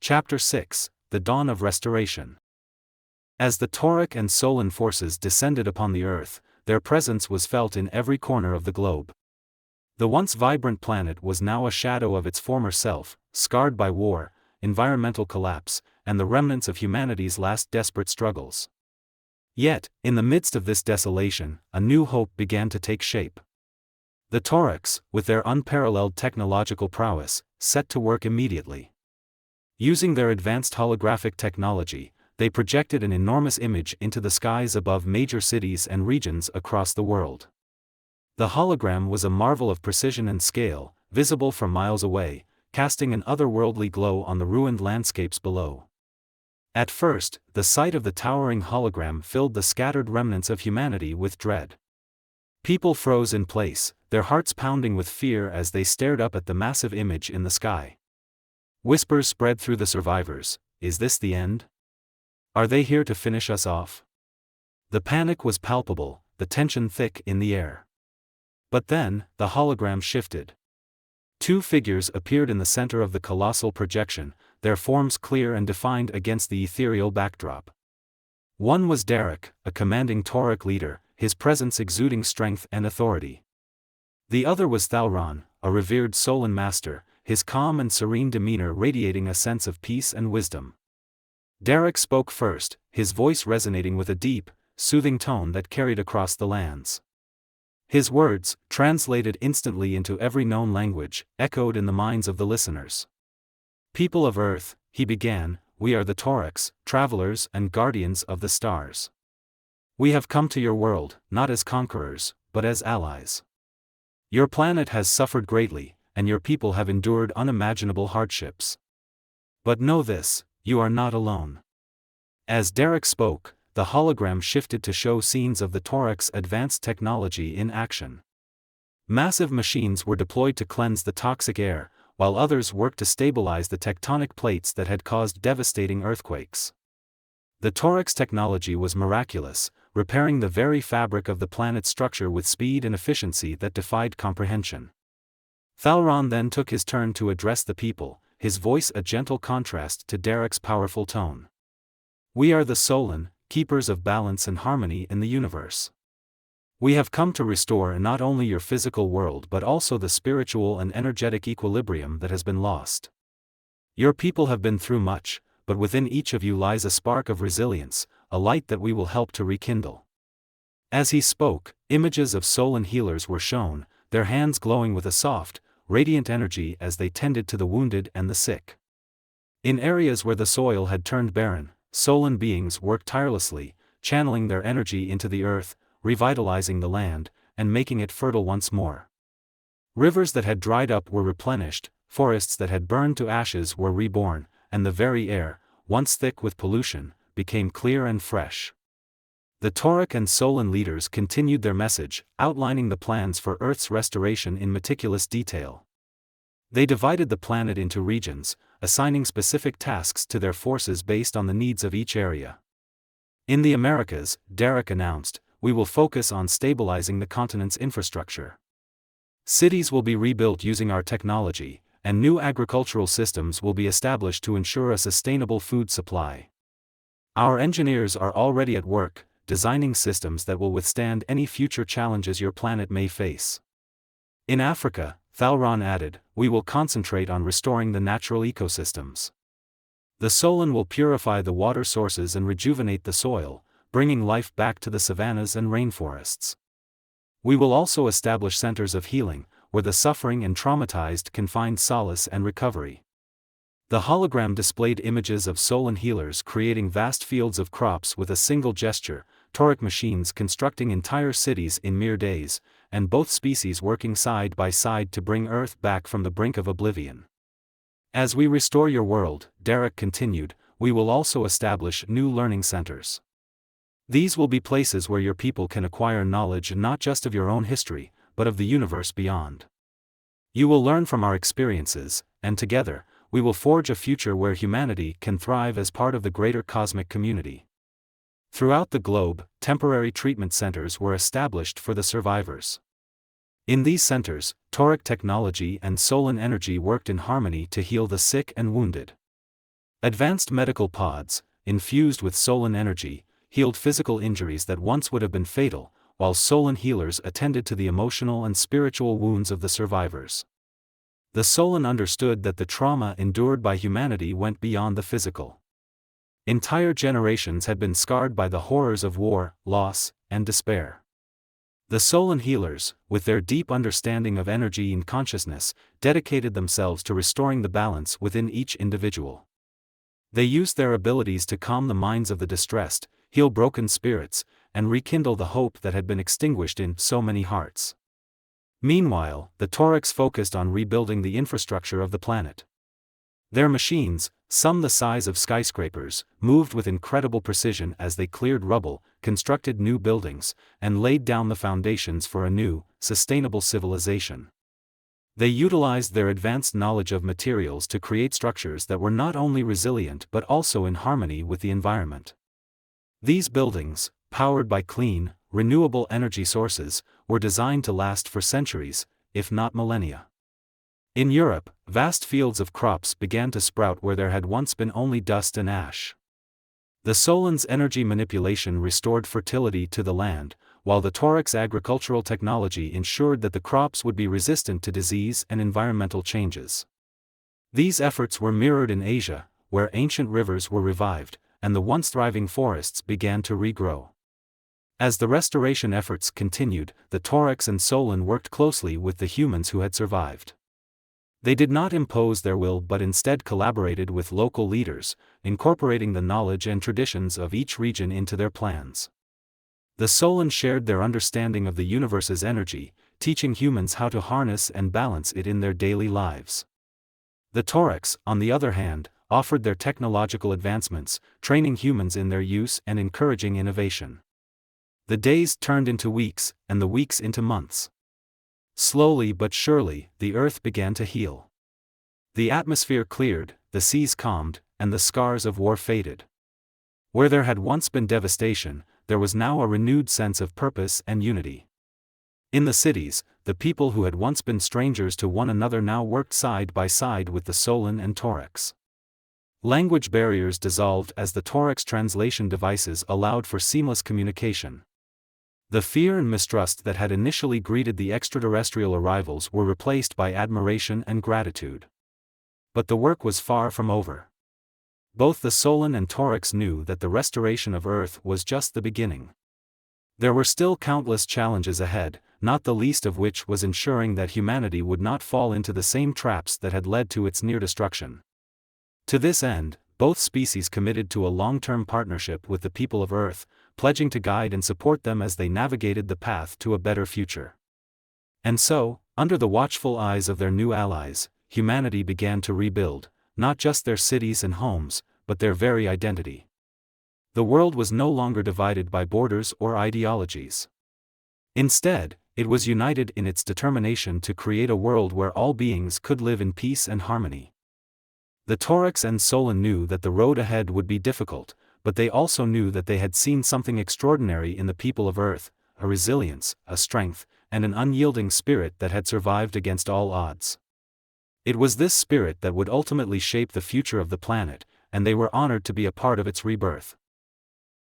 Chapter 6: The Dawn of Restoration. As the Tauric and Solan forces descended upon the Earth, their presence was felt in every corner of the globe. The once vibrant planet was now a shadow of its former self, scarred by war, environmental collapse, and the remnants of humanity's last desperate struggles. Yet, in the midst of this desolation, a new hope began to take shape. The Taurics, with their unparalleled technological prowess, set to work immediately. Using their advanced holographic technology, they projected an enormous image into the skies above major cities and regions across the world. The hologram was a marvel of precision and scale, visible from miles away, casting an otherworldly glow on the ruined landscapes below. At first, the sight of the towering hologram filled the scattered remnants of humanity with dread. People froze in place, their hearts pounding with fear as they stared up at the massive image in the sky. Whispers spread through the survivors: "Is this the end? Are they here to finish us off?" The panic was palpable, the tension thick in the air. But then, the hologram shifted. Two figures appeared in the center of the colossal projection, their forms clear and defined against the ethereal backdrop. One was Derek, a commanding Tauric leader, his presence exuding strength and authority. The other was Thalron, a revered Solan master, his calm and serene demeanor radiating a sense of peace and wisdom. Derek spoke first, his voice resonating with a deep, soothing tone that carried across the lands. His words, translated instantly into every known language, echoed in the minds of the listeners. "People of Earth," he began, "we are the Taurics, travelers and guardians of the stars. We have come to your world, not as conquerors, but as allies. Your planet has suffered greatly, and your people have endured unimaginable hardships. But know this, you are not alone." As Derek spoke, the hologram shifted to show scenes of the Taurics' advanced technology in action. Massive machines were deployed to cleanse the toxic air, while others worked to stabilize the tectonic plates that had caused devastating earthquakes. The Taurics' technology was miraculous, repairing the very fabric of the planet's structure with speed and efficiency that defied comprehension. Thalron then took his turn to address the people, his voice a gentle contrast to Derek's powerful tone. "We are the Solan, keepers of balance and harmony in the universe. We have come to restore not only your physical world but also the spiritual and energetic equilibrium that has been lost. Your people have been through much, but within each of you lies a spark of resilience, a light that we will help to rekindle." As he spoke, images of Solan healers were shown, their hands glowing with a soft, radiant energy as they tended to the wounded and the sick. In areas where the soil had turned barren, Solan beings worked tirelessly, channeling their energy into the earth, revitalizing the land, and making it fertile once more. Rivers that had dried up were replenished, forests that had burned to ashes were reborn, and the very air, once thick with pollution, became clear and fresh. The Tauric and Solan leaders continued their message, outlining the plans for Earth's restoration in meticulous detail. They divided the planet into regions, assigning specific tasks to their forces based on the needs of each area. In the Americas, Derek announced, "We will focus on stabilizing the continent's infrastructure. Cities will be rebuilt using our technology, and new agricultural systems will be established to ensure a sustainable food supply. Our engineers are already at work, designing systems that will withstand any future challenges your planet may face." In Africa, Thalron added, "We will concentrate on restoring the natural ecosystems. The Solan will purify the water sources and rejuvenate the soil, bringing life back to the savannas and rainforests. We will also establish centers of healing, where the suffering and traumatized can find solace and recovery." The hologram displayed images of Solan healers creating vast fields of crops with a single gesture, Tauric machines constructing entire cities in mere days, and both species working side by side to bring Earth back from the brink of oblivion. "As we restore your world," Derek continued, "we will also establish new learning centers. These will be places where your people can acquire knowledge not just of your own history, but of the universe beyond. You will learn from our experiences, and together, we will forge a future where humanity can thrive as part of the greater cosmic community." Throughout the globe, temporary treatment centers were established for the survivors. In these centers, Tauric technology and Solan energy worked in harmony to heal the sick and wounded. Advanced medical pods, infused with Solan energy, healed physical injuries that once would have been fatal, while Solan healers attended to the emotional and spiritual wounds of the survivors. The Solan understood that the trauma endured by humanity went beyond the physical. Entire generations had been scarred by the horrors of war, loss, and despair. The Solan healers, with their deep understanding of energy and consciousness, dedicated themselves to restoring the balance within each individual. They used their abilities to calm the minds of the distressed, heal broken spirits, and rekindle the hope that had been extinguished in so many hearts. Meanwhile, the Torax focused on rebuilding the infrastructure of the planet. Their machines, some the size of skyscrapers, moved with incredible precision as they cleared rubble, constructed new buildings, and laid down the foundations for a new, sustainable civilization. They utilized their advanced knowledge of materials to create structures that were not only resilient but also in harmony with the environment. These buildings, powered by clean, renewable energy sources, were designed to last for centuries, if not millennia. In Europe, vast fields of crops began to sprout where there had once been only dust and ash. The Solan's energy manipulation restored fertility to the land, while the Torax agricultural technology ensured that the crops would be resistant to disease and environmental changes. These efforts were mirrored in Asia, where ancient rivers were revived, and the once thriving forests began to regrow. As the restoration efforts continued, the Torax and Solan worked closely with the humans who had survived. They did not impose their will but instead collaborated with local leaders, incorporating the knowledge and traditions of each region into their plans. The Solan shared their understanding of the universe's energy, teaching humans how to harness and balance it in their daily lives. The Torax, on the other hand, offered their technological advancements, training humans in their use and encouraging innovation. The days turned into weeks, and the weeks into months. Slowly but surely, the earth began to heal. The atmosphere cleared, the seas calmed, and the scars of war faded. Where there had once been devastation, there was now a renewed sense of purpose and unity. In the cities, the people who had once been strangers to one another now worked side by side with the Solan and Torax. Language barriers dissolved as the Torax translation devices allowed for seamless communication. The fear and mistrust that had initially greeted the extraterrestrial arrivals were replaced by admiration and gratitude. But the work was far from over. Both the Solan and Torax knew that the restoration of Earth was just the beginning. There were still countless challenges ahead, not the least of which was ensuring that humanity would not fall into the same traps that had led to its near destruction. To this end, both species committed to a long-term partnership with the people of Earth, pledging to guide and support them as they navigated the path to a better future. And so, under the watchful eyes of their new allies, humanity began to rebuild, not just their cities and homes, but their very identity. The world was no longer divided by borders or ideologies. Instead, it was united in its determination to create a world where all beings could live in peace and harmony. The Torax and Solan knew that the road ahead would be difficult, but they also knew that they had seen something extraordinary in the people of Earth, a resilience, a strength, and an unyielding spirit that had survived against all odds. It was this spirit that would ultimately shape the future of the planet, and they were honored to be a part of its rebirth.